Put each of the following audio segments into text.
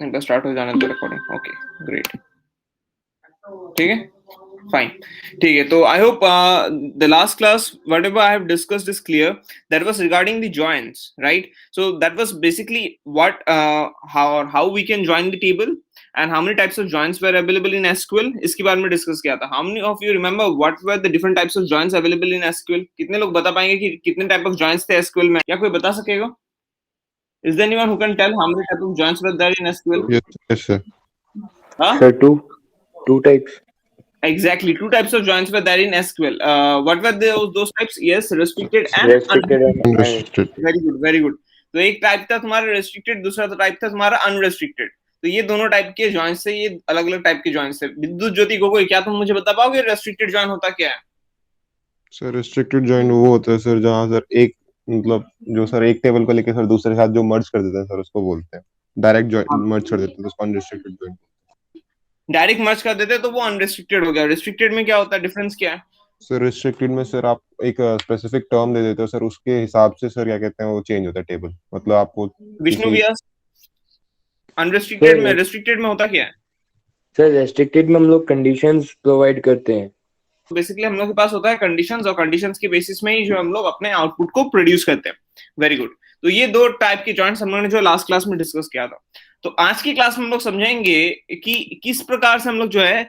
एक बार स्टार्ट हो जाने दो रिकॉर्डिंग. Okay, great. ठीक है, फाइन. ठीक है, तो I hope the last class whatever I have discussed is clear. That was regarding the joins, right? So that was basically what how we can join the table and how many types of joins were available in SQL. इसके बारे में discuss किया था. How many of you remember what were the different types of joins available in SQL? कितने लोग बता पाएंगे कि कितने टाइप ऑफ joins थे SQL में? क्या कोई बता सकेगा? Is there anyone who can tell how many type of joins were there in SQL? Yes, sir. Huh? Sir, two types. Exactly, two types of joins were there in SQL. What were those types? Yes, restricted and Restricted and Unrestricted. very good, very good. तो एक type था तुम्हारा restricted, दूसरा type था तुम्हारा unrestricted. तो ये दोनों टाइप के जॉइंट्स से, ये अलग अलग टाइप के जॉइंट्स से. विद्युत ज्योति गोगोई, क्या तुम मुझे बता पाओगे restricted जॉइन होता क्या है? सर रिस्ट्रिक्टेड जॉइन वो होता है सर जहाँ सर एक मतलब जो सर एक टेबल को लेके सर दूसरे के साथ जो मर्ज कर देते हैं सर उसको बोलते हैं डायरेक्ट जॉइन मर्ज कर देते हैं तो उसको अनरिस्ट्रिक्टेड जॉइन. डायरेक्ट मर्ज कर देते तो वो अनरिस्ट्रिक्टेड हो गया. रिस्ट्रिक्टेड में क्या होता है, डिफरेंस क्या है? सर रिस्ट्रिक्टेड में सर आप एक स्पेसिफिक टर्म दे देते हो सर उसके हिसाब से सर क्या कहते हैं वो चेंज होता है टेबल. मतलब आपको विष्णु व्यास, अनरिस्ट्रिक्टेड में, रिस्ट्रिक्टेड में होता क्या है? सर रेस्ट्रिक्टेड में हम लोग कंडीशंस प्रोवाइड करते हैं. बेसिकली हम लोग के पास होता है कंडीशंस, और कंडीशंस के बेसिस में ही जो हम लोग अपने आउटपुट को प्रोड्यूस करते हैं. Very good. तो ये दो टाइप के जॉइंट्स हम लोगों ने जो लास्ट क्लास में डिस्कस किया था. तो आज की क्लास में हम लोग समझेंगे कि किस प्रकार से हम लोग जो है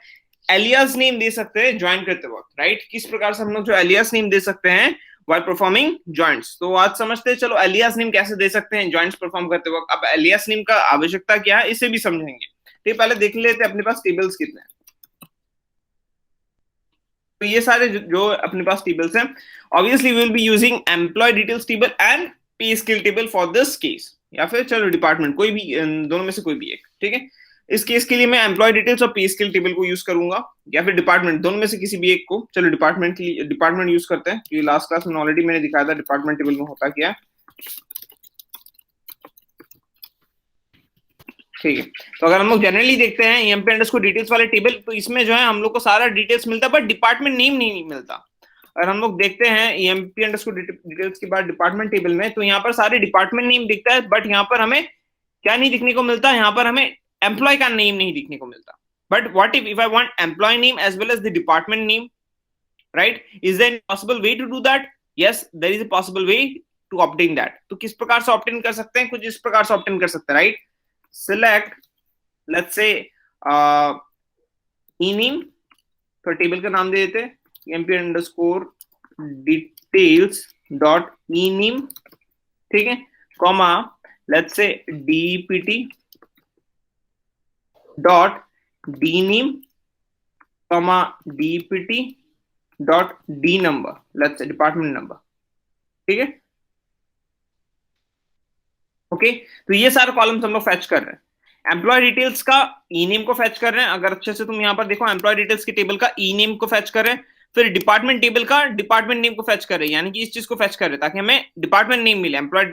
एलियास नेम दे सकते हैं ज्वाइन करते वक्त, राइट? किस प्रकार से हम लोग जो एलियास नेम दे सकते हैं while performing joints. तो आज समझते हैं, चलो एलियास नेम कैसे दे सकते हैं जॉइंट्स परफॉर्म करते वक्त. अब एलियास नेम का आवश्यकता क्या है इसे भी समझेंगे. ठीक, पहले देख लेते हैं अपने पास टेबल्स कितने हैं. तो ये सारे जो अपने पास टेबल्स हैं, obviously we will be using employ details table and pay scale table for this case, या फिर चलो डिपार्टमेंट, कोई भी दोनों में से कोई भी एक. ठीक है, इस केस के लिए मैं एम्प्लॉय डिटेल्स और पे स्केल टेबल को यूज करूंगा, या फिर डिपार्टमेंट, दोनों में से किसी भी एक को. चलो डिपार्टमेंट यूज करते हैं, क्योंकि लास्ट क्लास में ऑलरेडी मैंने दिखाया था डिपार्टमेंट टेबल में होता क्या है. ठीक है, तो अगर हम लोग जनरली देखते हैं एमपी अंडरस्कोर डिटेल्स वाले टेबल, तो इसमें जो है हम लोग को सारा डिटेल्स मिलता है बट डिपार्टमेंट नेम नहीं मिलता. अगर हम लोग देखते हैं एमपी अंडरस्कोर डिटेल्स के बाद डिपार्टमेंट टेबल में, तो यहाँ पर सारे डिपार्टमेंट नेम दिखता है, बट यहाँ पर हमें क्या नहीं दिखने को मिलता, यहाँ पर हमें एम्प्लॉय का नेम नहीं दिखने को मिलता. But what if I want employ name as well as the department name, right? Is there possible way to do that? Yes, there is a possible way to obtain that. तो किस प्रकार से obtain कर सकते हैं? कुछ इस प्रकार से ऑब्टेन कर सकते हैं, right? Select, let's say ename, तो टेबल का नाम दे देते हैं mp underscore details dot ename. ठीक है, comma let's say dpt dot dname, comma dpt dot d number, let's say department number. ठीक है, ओके. तो ये सारे कॉलम्स हम लोग फैच कर रहे हैं. एम्प्लॉय डिटेल्स का ई नेम को फैच कर रहे हैं. अगर अच्छे से तुम यहाँ पर देखो, एम्प्लॉय डिटेल्स के टेबल का ई नेम को फैच कर रहे हैं, फिर डिपार्टमेंट टेबल का डिपार्टमेंट नेम को फैच कर रहे हैं, यानी कि इस चीज को फैच कर रहे हैं ताकि हमें डिपार्टमेंट नेम मिले. एम्प्लॉय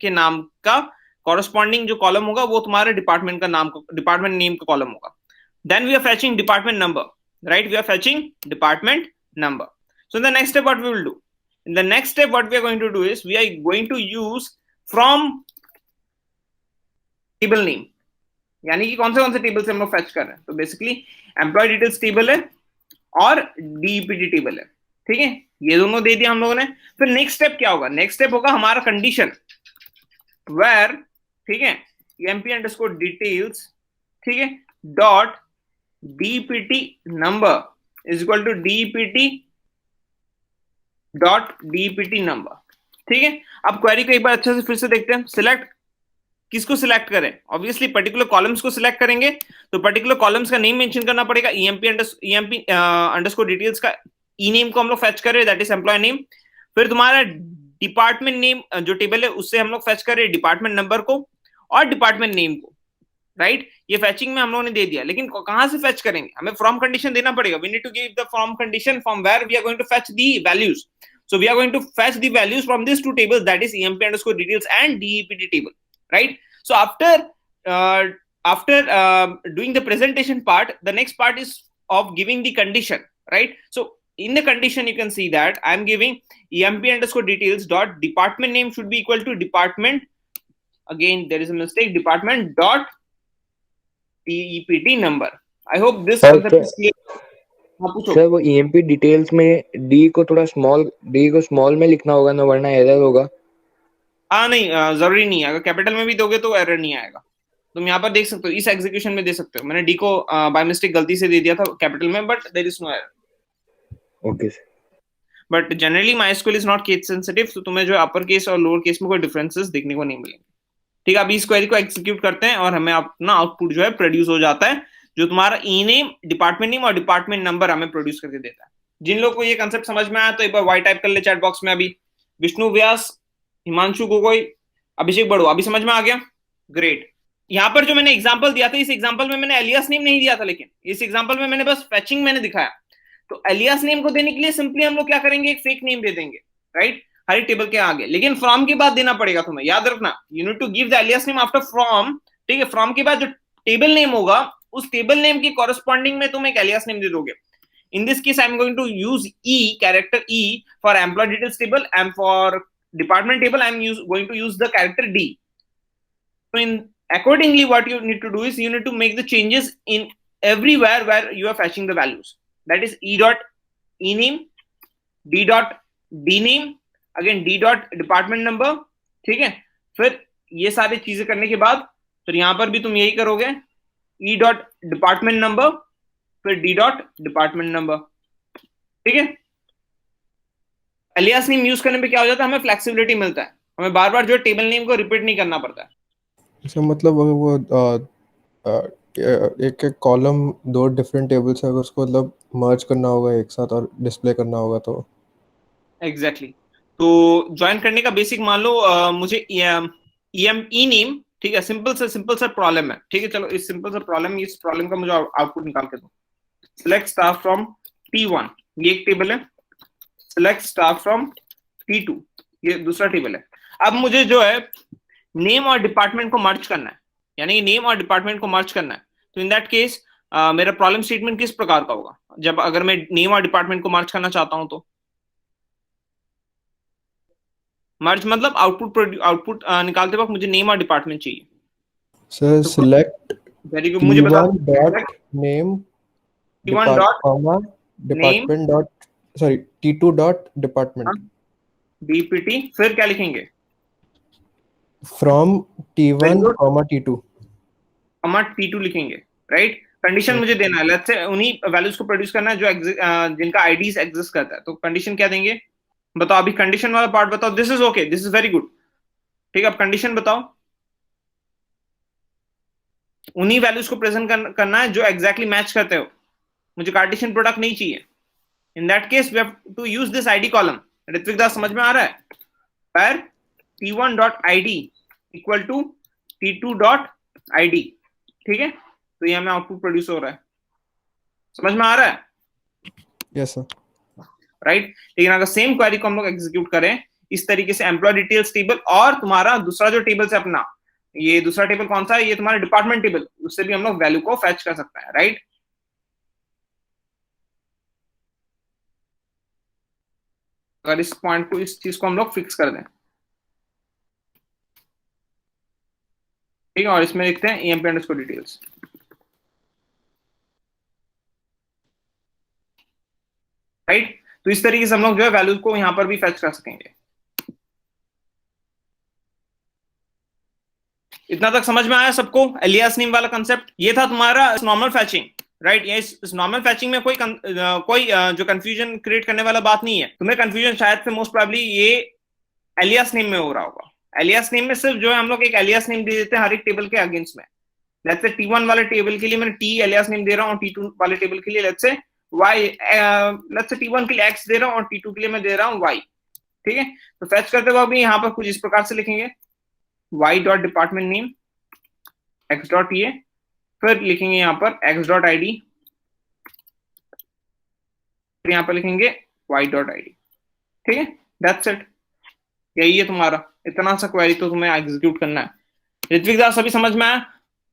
के नाम का कॉरेस्पॉन्डिंग जो कॉलम होगा वो तुम्हारे डिपार्टमेंट का नाम, डिपार्टमेंट नेम का कॉलम होगा. Then we are fetching department number, right? We are fetching department number. So the next step what we will do, in the next step what we are going to do is we are going to use from table name, यानी कि कौन से table से हम लोग fetch कर रहे हैं. तो बेसिकली एम्प्लॉय डिटेल्स टेबल है और डीपीटी टेबल है. ठीक है, ये दोनों दे दिया हम लोगों ने. फिर नेक्स्ट स्टेप क्या होगा? नेक्स्ट स्टेप होगा हमारा कंडीशन वेयर, ठीक है, एमपी अंडरस्कोर डिटेल्स, ठीक है, dot DPT number is equal to DPT dot DPT number. ठीक है, अब क्वेरी को एक बार अच्छे से फिर से देखते हैं. सिलेक्ट, किसको सिलेक्ट करें? ऑब्वियसली पर्टिकुलर कॉलम्स को सिलेक्ट करेंगे, तो पर्टिकुलर कॉलम्स का नेम मेंशन करना पड़ेगा. ईएमपी अंडरस्कोर डिटेल्स का ई नेम को हम लोग फैच करें, दैट इज एम्प्लॉय नेम. फिर तुम्हारा डिपार्टमेंट नेम जो टेबल है उससे हम लोग फैच करें डिपार्टमेंट नंबर को और डिपार्टमेंट नेम को, राइट? ये फैचिंग में हम लोगों ने दे दिया, लेकिन कहां से फैच करेंगे? हमें फ्रॉम कंडीशन देना पड़ेगा. We need to give the from condition from where we are going to fetch the values. So we are going to fetch the values from these two tables, that is emp underscore details and dept table, right? So after doing the presentation part, the next part is of giving the condition, right? So in the condition you can see that I am giving emp underscore details dot department name should be equal to department, again there is a mistake, department dot TEPT number. I hope this sir concept is clear. हाँ पूछो। Sir वो EMP details में D को थोड़ा D को small में लिखना होगा ना, वरना एरर होगा। हाँ नहीं, जरूरी नहीं है, अगर कैपिटल में भी दोगे तो एरर नहीं आएगा। तुम यहाँ पर देख सकते हो, इस एग्जीक्यूशन में दे सकते हो, मैंने डी को बाय मिस्टेक गलती से दे दिया था कैपिटल में, but there is no error. Okay sir. But generally MySQL is not case sensitive, तो तुम्हें जो अपर केस और लोअर केस में कोई डिफरेंसेस देखने को नहीं मिलेंगे। ठीक है, अभी इस क्वेरी को एग्जीक्यूट करते हैं और हमें अपना आउटपुट जो है प्रोड्यूस हो जाता है, जो तुम्हारा ई नेम, डिपार्टमेंट नेम और डिपार्टमेंट नंबर हमें प्रोड्यूस करके देता है। जिन लोगों को ये कंसेप्ट समझ में आया तो एक बार वाई टाइप कर ले चैट बॉक्स में। अभी विष्णु व्यास, हिमांशु गोगोई, अभिषेक बड़ो, अभी समझ में आ गया? ग्रेट। यहाँ पर जो मैंने एग्जांपल दिया था, इस एग्जांपल में मैंने एलियास नेम नहीं दिया था, लेकिन इस एग्जांपल में मैंने बस फेचिंग मैंने दिखाया। तो एलियास नेम को देने के लिए सिंपली हम लोग क्या करेंगे, एक फेक नेम दे देंगे, राइट, हर एक टेबल के आगे। लेकिन फ्रॉम के बाद देना पड़ेगा तुम्हें, याद रखना, you need to give the alias name after from. ठीक है, फ्रॉम के बाद जो टेबल नेम होगा, उस टेबल नेम के कॉरेस्पॉन्डिंग में तुम एक एलियास नेम दे दोगे। In this case, I'm going to use character E for employee details table, and for department table, going to use the character D. So accordingly, what you need to do is you need to make the changes in everywhere where you are fetching the values. That is E dot E name, D dot D name, again D dot department number. ठीक है, फिर ये सारी चीजें करने के बाद फिर यहां पर भी तुम यही करोगे, E dot department number, फिर डी डॉट डिपार्टमेंट नंबर। ठीक है, एलियास नेम यूज करने पे क्या हो जाता है, हमें फ्लेक्सिबिलिटी मिलता है, हमें बार बार जो टेबल नेम को रिपीट नहीं करना पड़ता है। अच्छा, मतलब अगर वो एक एक कॉलम दो डिफरेंट टेबल्स है, अगर उसको मतलब मर्ज करना होगा एक साथ और डिस्प्ले करना होगा तो एग्जैक्टली तो ज्वाइन करने का बेसिक मान लो मुझे ई नेम, ठीक है, सिंपल सा प्रॉब्लम है। ठीक है, चलो इस सिंपल सा प्रॉब्लम, इस प्रॉब्लम का मुझे आउटपुट निकाल के दो। सेलेक्ट स्टाफ फ्रॉम T1, ये एक टेबल है। सेलेक्ट स्टाफ फ्रॉम T2, ये दूसरा टेबल है। अब मुझे जो है नेम और डिपार्टमेंट को मर्ज करना है, यानी नेम और डिपार्टमेंट को मर्ज करना है। तो इन दैट केस मेरा प्रॉब्लम स्टेटमेंट किस प्रकार का होगा, जब अगर मैं नेम और डिपार्टमेंट को मर्ज करना चाहता हूं तो मर्ज मतलब आउटपुट निकालते वक्त मुझे नेम और डिपार्टमेंट चाहिए। सर सिलेक्ट वेरी गुड, मुझे बता T1 dot name T1 dot comma department dot sorry T2 dot department DPT, फिर क्या लिखेंगे, from Very T1 good. Comma T2 comma T2 लिखेंगे, राइट। कंडीशन मुझे देना है, लेट्स से उन्हीं वैल्यूज को प्रोड्यूस करना है जो जिनका आईडीज एग्जिस्ट करता है। तो कंडीशन क्या देंगे, बताओ अभी कंडीशन वाला पार्ट बताओ। This is okay, this is very good. ठीक है, अब कंडीशन बताओ, उन्हीं वैल्यूज को प्रेजेंट करना है जो एग्जैक्टली मैच करते हो, मुझे कार्टेशियन प्रोडक्ट नहीं चाहिए। In that case we have to use this ID column. Ritwik Das समझ में आ रहा है? पर T1 dot ID equal to T2 dot ID. ठीक है, तो ये हमें आउटपुट प्रोड्यूस हो रहा है, समझ में आ रहा है? Yes sir. राइट। लेकिन अगर सेम क्वेरी को हम लोग एग्जीक्यूट करें इस तरीके से, एम्प्लॉय डिटेल्स टेबल और तुम्हारा दूसरा जो टेबल है अपना, ये दूसरा टेबल कौन सा है, ये तुम्हारा डिपार्टमेंट टेबल, उससे भी हम लोग वैल्यू को फैच कर सकते हैं, राइट। अगर इस पॉइंट को, इस चीज को हम लोग फिक्स कर दें, ठीक है, और इसमें लिखते हैं emp अंडरस्कोर डिटेल्स। राइट, तो इस तरीके से हम लोग जो है वैल्यूज को यहां पर भी फैच कर सकेंगे। इतना तक समझ में आया सबको? एलियास नेम वाला कंसेप्ट ये था तुम्हारा नॉर्मल फैचिंग, राइट। ये इस नॉर्मल फैचिंग में कोई जो कंफ्यूजन क्रिएट करने वाला बात नहीं है। तुम्हें कंफ्यूजन शायद से मोस्ट प्रोबेबली ये एलियास नेम में हो रहा होगा। एलियास नेम में सिर्फ जो है हम लोग एक एलियास नेम दे देते हैं हर एक टेबल के अगेंस्ट में। लेट्स से T1 वाले टेबल के लिए मैंने T एलियास नेम दे रहा हूँ, T2 वाले टेबल के लिए let's say Y, let's say T1 के लिए X दे रहा हूँ और T2 के लिए मैं दे रहा हूँ Y। ठीक है, तो फैच करते वक्त भी यहाँ पर कुछ इस प्रकार से लिखेंगे, Y dot department name X dot ये, फिर लिखेंगे यहाँ पर X डॉट ID, फिर यहाँ पर लिखेंगे Y डॉट ID। ठीक है, दैट्स इट, यही है तुम्हारा। इतना सा क्वेरी तो तुम्हें एग्जीक्यूट करना है। ऋत्विक दास अभी समझ में आया?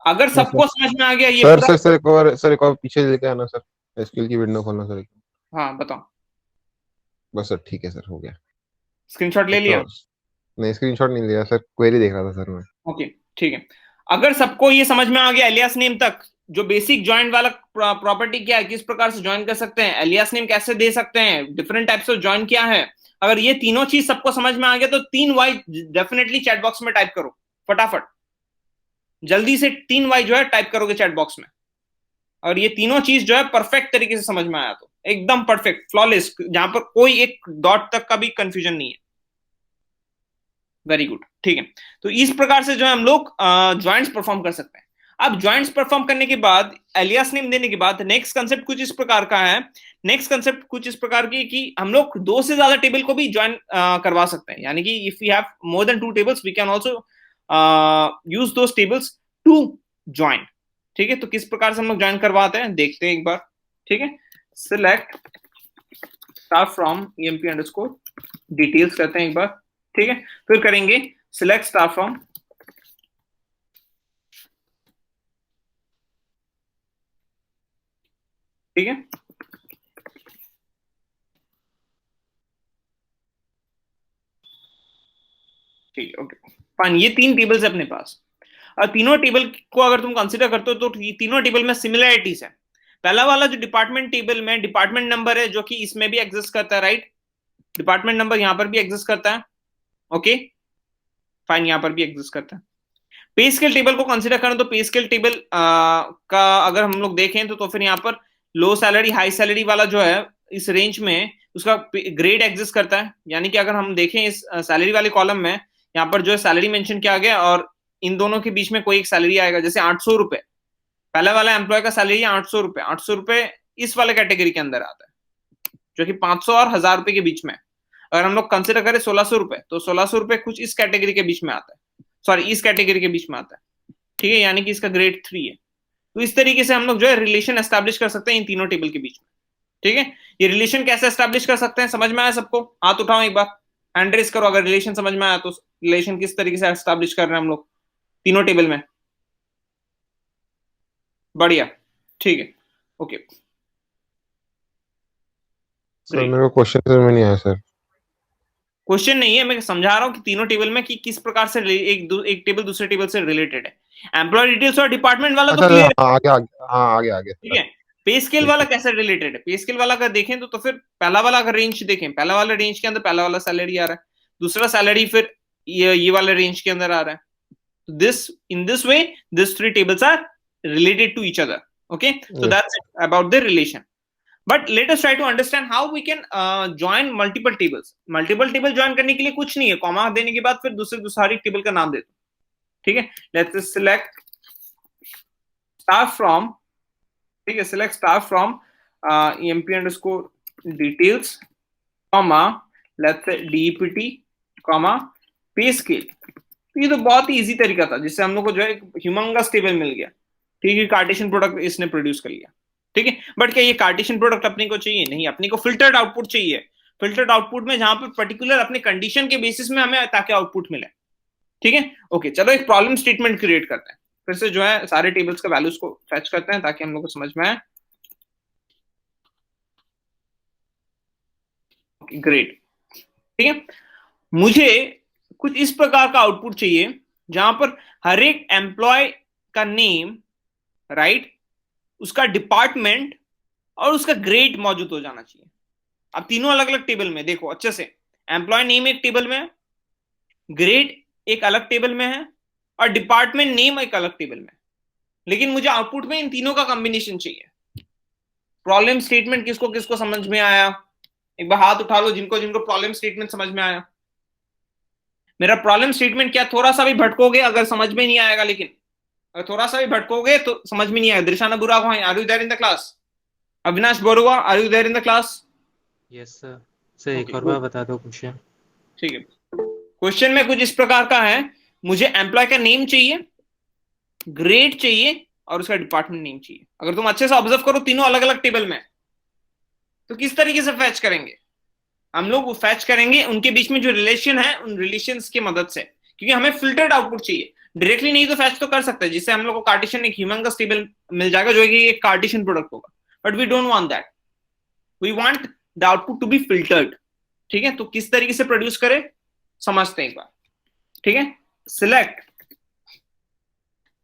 अगर सबको समझ में आ गया ये सर एक और पीछे लेके आना सर, एसक्यूएल की विंडो खोलना सर। हाँ बताओ। बस सर, ठीक है सर, हो गया। स्क्रीनशॉट ले लिया? नहीं, स्क्रीनशॉट नहीं लिया सर, क्वेरी देख रहा था सर मैं। ओके ठीक है, अगर सबको ये समझ में आ गया एलियास नेम तक, जो बेसिक ज्वाइंट वाला प्रॉपर्टी क्या है, किस प्रकार से ज्वाइन कर सकते हैं, एलियास नेम कैसे दे सकते हैं, डिफरेंट टाइप्स ऑफ ज्वाइन क्या है, अगर ये तीनों चीज सबको समझ में आ गया तो 3 Y डेफिनेटली चैट बॉक्स में टाइप करो फटाफट, जल्दी से 3 Y जो है टाइप करोगे चैट बॉक्स में। और ये तीनों चीज जो है परफेक्ट तरीके से समझ में आया तो एकदम परफेक्ट फ्लॉलेस, जहां पर कोई एक डॉट तक का भी कंफ्यूजन नहीं है। वेरी गुड, ठीक है। तो इस प्रकार से जो है हम लोग ज्वाइंट्स परफॉर्म कर सकते हैं। अब ज्वाइंट्स परफॉर्म करने के बाद, एलियास नेम देने के बाद, नेक्स्ट कंसेप्ट कुछ इस प्रकार का है, नेक्स्ट कंसेप्ट कुछ इस प्रकार की कि हम लोग 2 से ज्यादा टेबल को भी ज्वाइन करवा सकते हैं, यानी कि if we have more than 2 tables we can also use those tables to join. ठीक है, तो किस प्रकार से हम लोग ज्वाइन करवाते हैं देखते हैं एक बार। ठीक है, select start from emp underscore details करते हैं एक बार। ठीक है, फिर करेंगे सिलेक्ट स्टार्ट फ्रॉम ठीक है, ठीक है, ओके फाइन। ये 3 टेबल्स है अपने पास, और तीनों टेबल को अगर तुम कंसीडर करते हो तो तीनों टेबल में सिमिलरिटीज है। पहला वाला जो डिपार्टमेंट टेबल में डिपार्टमेंट नंबर है, जो कि इसमें भी एग्जिस्ट करता है, राइट, डिपार्टमेंट नंबर यहां पर भी एग्जिस्ट करता है, ओके फाइन, यहां पर भी एग्जिस्ट करता है। पे स्केल टेबल को कंसीडर करें तो पे स्केल टेबल का अगर हम लोग देखें तो फिर यहाँ पर लो सैलरी हाई सैलरी वाला जो है इस रेंज में उसका ग्रेड एग्जिस्ट करता है, यानी कि अगर हम देखें इस सैलरी वाले कॉलम में यहाँ पर जो है सैलरी मेंशन किया गया और इन दोनों के बीच में कोई एक सैलरी आएगा, जैसे 800 रुपए पहला वाला एम्प्लॉय का सैलरी है 800 रुपए, 800 रुपए इस वाले कैटेगरी के अंदर आता है, जो कि 500 और 1000 रुपए के बीच में। अगर हम लोग कंसिडर करें 1600 रुपए तो 1600 रुपए कुछ इस कैटेगरी के बीच में आता है, सॉरी इस कैटेगरी के बीच में आता है। ठीक है, यानी कि इसका ग्रेड 3 है। तो इस तरीके से हम लोग जो है रिलेशन एस्टैब्लिश कर सकते हैं इन तीनों टेबल के बीच में। ठीक है, ये रिलेशन कैसे एस्टैब्लिश कर सकते हैं, समझ में आया सबको? हाथ उठाओ एक बार, हैंड रेस करो अगर रिलेशन समझ में आया तो। रिलेशन किस तरीके से एस्टैब्लिश कर रहे हैं हम लोग तीनों टेबल में? बढ़िया, ठीक है, ओके। सर मेरे को क्वेश्चन समझ में नहीं आया सर। क्वेश्चन नहीं है, मैं समझा रहा हूं कि तीनों टेबल में कि किस प्रकार से एक टेबल दूसरे टेबल से रिलेटेड है। एम्प्लॉय डिटेल्स और डिपार्टमेंट वाला तो क्लियर है। आगे आगे, हाँ आगे आगे। ठीक है, पे स्केल वाला कैसे रिलेटेड है? पे स्केल वाला अगर देखें तो फिर पहला वाला अगर रेंज देखें, पहला वाला रेंज के अंदर पहला वाला सैलरी आ रहा है, दूसरा सैलरी फिर ये वाले रेंज के अंदर आ रहा है। This in this way this 3 tables are related to each other. Okay, so Yes. that's it about the relation. But let us try to understand how we can join multiple tables. Multiple table join करने के लिए कुछ नहीं है, comma देने के बाद फिर दूसरी टेबल का नाम दे दो। ठीक है, let's select start from, ठीक है, select start from emp underscore details, comma let's say dept, comma pay scale। ये तो बहुत ही इजी तरीका था जिससे हम लोग को जो है ह्यूमंगस टेबल मिल गया। ठीक है, कार्टेशियन प्रोडक्ट इसने प्रोड्यूस कर लिया। ठीक है, बट क्या ये कार्टेशियन प्रोडक्ट अपने को चाहिए? नहीं, अपने को फिल्टर्ड आउटपुट चाहिए। फिल्टर्ड आउटपुट में जहां पर पर्टिकुलर अपने कंडीशन के बेसिस में हमें ताकि आउटपुट मिले। ठीक है, ओके, चलो एक प्रॉब्लम स्टेटमेंट क्रिएट करते हैं, फिर से जो है सारे टेबल्स का वैल्यूज को फेच करते हैं ताकि हम लोग को समझ में आए। ग्रेट, ठीक है, मुझे कुछ इस प्रकार का आउटपुट चाहिए जहां पर हर एक एम्प्लॉय का नेम, राइट, उसका डिपार्टमेंट और उसका ग्रेड मौजूद हो जाना चाहिए। अब तीनों अलग अलग टेबल में देखो अच्छे से, एम्प्लॉय नेम एक टेबल में है, ग्रेड एक अलग टेबल में है और डिपार्टमेंट नेम एक अलग टेबल में है। लेकिन मुझे आउटपुट में इन तीनों का कॉम्बिनेशन चाहिए। प्रॉब्लम स्टेटमेंट किसको किसको समझ में आया? एक बार हाथ उठा लो जिनको जिनको प्रॉब्लम स्टेटमेंट समझ में आया। मेरा प्रॉब्लम स्टेटमेंट क्या, थोड़ा सा भी भटकोगे अगर समझ में नहीं आएगा, लेकिन अगर थोड़ा सा भी भटकोगे तो समझ में नहीं आएगा। Drishana Bora are you there in the class? Avinash Borua are you there in the class? Yes sir. Sir एक और बार बता दो क्वेश्चन। ठीक है, क्वेश्चन में कुछ इस प्रकार का है, मुझे एम्प्लॉय का नेम चाहिए, ग्रेड चाहिए और उसका डिपार्टमेंट नेम चाहिए। अगर तुम अच्छे से ऑब्जर्व करो तीनों अलग अलग टेबल में, तो किस तरीके से फैच करेंगे हम लोग? वो फैच करेंगे उनके बीच में जो रिलेशन है उन रिलेशंस की मदद से, क्योंकि हमें फिल्टर्ड आउटपुट चाहिए। डायरेक्टली नहीं तो फैच तो कर सकते हैं, जिससे हम लोग को कार्टेशियन एक ह्यूमंगस टेबल मिल जाएगा जो कि एक कार्टेशियन प्रोडक्ट होगा, but we don't want that, we want the output to be filtered. ठीक है, तो किस तरीके से प्रोड्यूस करें समझते हैं एक बार। ठीक है, सिलेक्ट,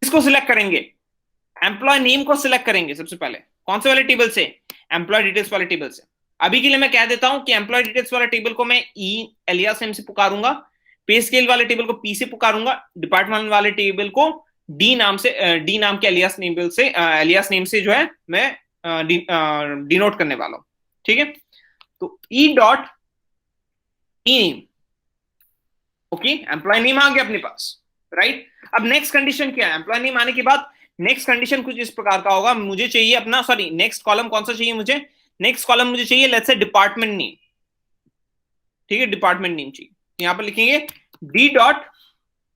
इसको सिलेक्ट करेंगे एम्प्लॉय नेम को सिलेक्ट करेंगे सबसे पहले। कौन से वाले टेबल से? एम्प्लॉय डिटेल्स वाले टेबल से। अभी के लिए मैं कह देता हूं कि एम्प्लॉय डिटेल्स वाला टेबल को मैं ई एलियास नेम से पुकारूंगा, पे स्केल वाले टेबल को पी से पुकारूंगा, डिपार्टमेंट वाले टेबल को डी नाम के एलियास नेम से जो है मैं डिनोट करने वाला हूं। ठीक है, तो E dot E name, okay, employee name आ गया अपने पास, राइट। अब नेक्स्ट कंडीशन क्या है? एम्प्लॉय नेम आने के बाद नेक्स्ट कंडीशन कुछ इस प्रकार का होगा। मुझे चाहिए अपना, सॉरी, नेक्स्ट कॉलम कौन सा चाहिए मुझे? नेक्स्ट कॉलम मुझे चाहिए लेट्स से डिपार्टमेंट नेम। ठीक है, डिपार्टमेंट नेम चाहिए, यहां पर लिखेंगे डी डॉट,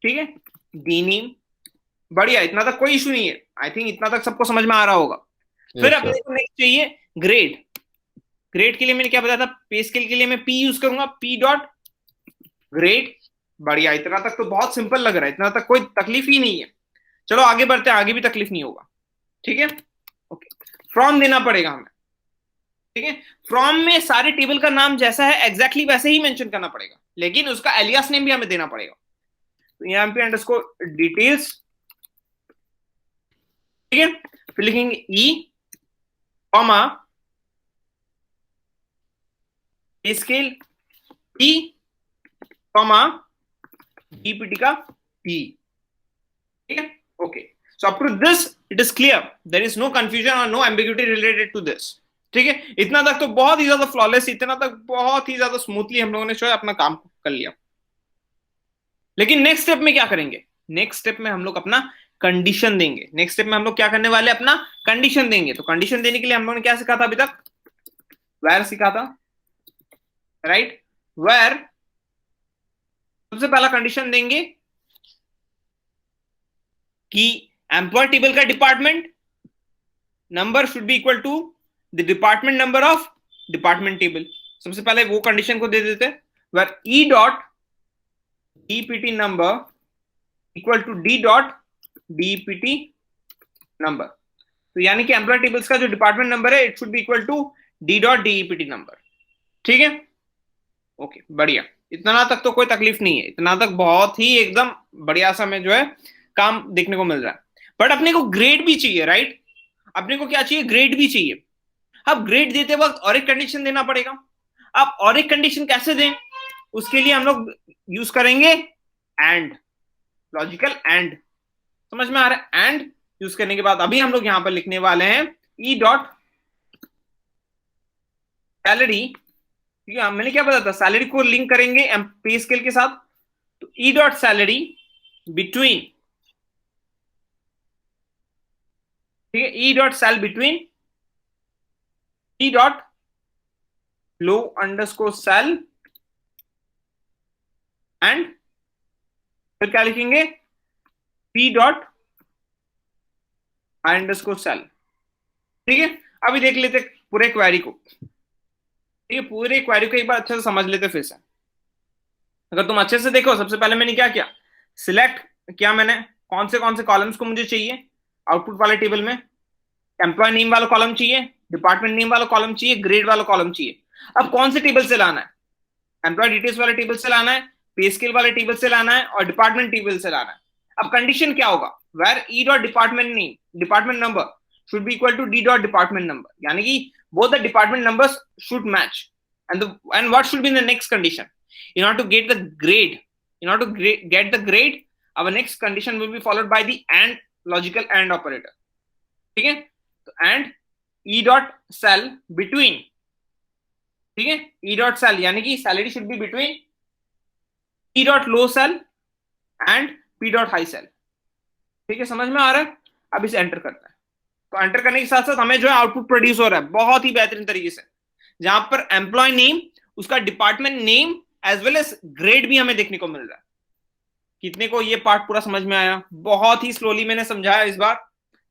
ठीक है, डी नेम। बढ़िया, इतना तक कोई इशू नहीं है। आई थिंक इतना तक सबको समझ में आ रहा होगा। फिर अपने को नेक्स्ट चाहिए ग्रेड। ग्रेड के लिए मैंने क्या बताया था? पे स्केल के लिए मैं पी यूज करूंगा, पी डॉट ग्रेड। बढ़िया, इतना तक तो बहुत सिंपल लग रहा है, इतना तक कोई तकलीफ ही नहीं है। चलो आगे बढ़ते हैं, आगे भी तकलीफ नहीं होगा। ठीक है, ओके। फ्रॉम देना पड़ेगा हमें, ठीक है। फ्रॉम में सारे टेबल का नाम जैसा है एग्जैक्टली वैसे ही मेंशन करना पड़ेगा, लेकिन उसका एलियास नेम भी हमें देना पड़ेगा। तो यहाँ पे अंडरस्कोर डिटेल्स, ठीक है, फिर लिखेंगे E comma pay scale P comma DPT का पी। ठीक है, okay. So up to this it is clear, there is no confusion और no ambiguity related to this. ठीक है, इतना तक तो बहुत ही ज्यादा फ्लॉलेस, इतना तक बहुत ही ज्यादा स्मूथली हम लोगों ने जो है अपना काम कर लिया। लेकिन नेक्स्ट स्टेप में क्या करेंगे? नेक्स्ट स्टेप में हम लोग अपना कंडीशन देंगे। नेक्स्ट स्टेप में हम लोग क्या करने वाले? अपना कंडीशन देंगे। तो कंडीशन देने के लिए हम लोगों ने क्या सीखा था अभी तक? वेयर सीखा था, राइट। वेयर सबसे पहला कंडीशन देंगे कि एम्प्लॉय टेबल का department number should be equal to the department number of department table. सबसे पहले वो कंडीशन को दे देते हैं, where E dot DPT number equal to D dot DPT number. तो यानी कि एम्प्लॉय टेबल्स का जो डिपार्टमेंट नंबर है it should be equal to D dot DPT number. ठीक है, ओके, बढ़िया। इतना तक तो कोई तकलीफ नहीं है, इतना तक बहुत ही एकदम बढ़िया सा में जो है काम देखने को मिल रहा है। बट अपने को ग्रेड भी चाहिए, राइट। अपने को क्या चाहिए? ग्रेड भी चाहिए। अब ग्रेड देते वक्त और एक कंडीशन देना पड़ेगा। अब और एक कंडीशन कैसे दें? उसके लिए हम लोग यूज करेंगे एंड, लॉजिकल एंड। समझ में आ रहा है? एंड यूज करने के बाद अभी हम लोग यहां पर लिखने वाले हैं ई डॉट सैलरी। ठीक है, मैंने क्या बताया था? सैलरी को लिंक करेंगे पे स्केल के साथ। तो ई डॉट सैलरी बिटवीन, ठीक है, E dot sal between E dot low underscore sal and फिर क्या लिखेंगे? P dot I underscore sal. ठीक है, अभी देख लेते पूरे क्वेरी को। ठीक है, पूरे क्वेरी को एक बार अच्छे से समझ लेते फिर से। अगर तुम अच्छे से देखो, सबसे पहले मैंने क्या किया? सिलेक्ट किया मैंने कौन से कॉलम्स को मुझे चाहिए आउटपुट वाले टेबल में। एम्प्लॉय नेम वाला कॉलम चाहिए, डिपार्टमेंट नेम वाला कॉलम चाहिए, ग्रेड वाला कॉलम चाहिए। अब कौन से टेबल से लाना है? एम्प्लॉय डिटेल्स वाले टेबल से लाना है, पे स्केल वाले टेबल से लाना है और डिपार्टमेंट टेबल से लाना है। अब कंडीशन क्या होगा? Where E dot department name department number should be equal to D dot department number, यानी कि both the department numbers should match. And what should be the next condition? In order to get the grade, get the grade, our next condition will be followed by the and, logical and operator. ठीक है, तो and e dot cell between, ठीक है, e dot cell यानी कि salary should be between e dot low cell and p dot high cell. ठीक है, समझ में आ रहा है? अब इसे एंटर करता है। तो एंटर करने के साथ साथ हमें जो है आउटपुट प्रोड्यूस हो रहा है बहुत ही बेहतरीन तरीके से, जहां पर एम्प्लॉय नेम, उसका department name as well as grade भी हमें देखने को मिल रहा है। कितने को ये पार्ट पूरा समझ में आया? बहुत ही स्लोली मैंने समझाया इस बार।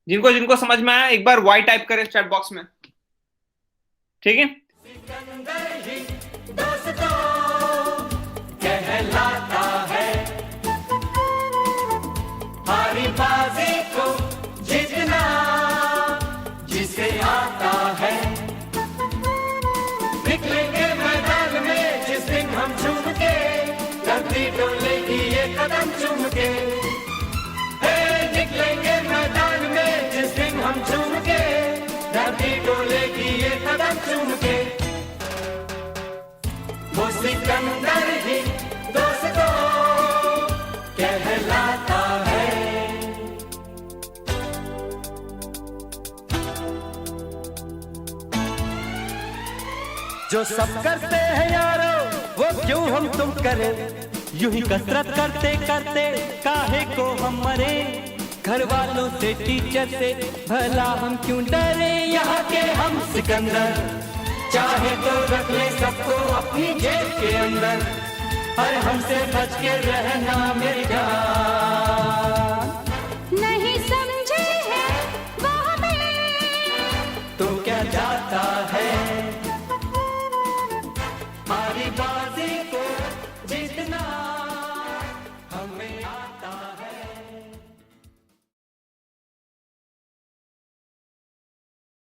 जिनको जिनको समझ में आया एक बार वाई टाइप करें चैट बॉक्स में। ठीक है, कदम चूम के निकलेंगे मैदान में जिस दिन चूम के, वो सिकंदर ही दोस्तों कहलाता है। जो सब करते हैं यारो वो क्यों हम तुम करें, यूं ही कसरत करते करते काहे को हम मरे। घर वालों से टीचर से भला हम क्यों डरे, यहाँ के हम सिकंदर चाहे तो रख ले सबको अपनी जेब के अंदर, हर हमसे बच के रहना मेरी जान।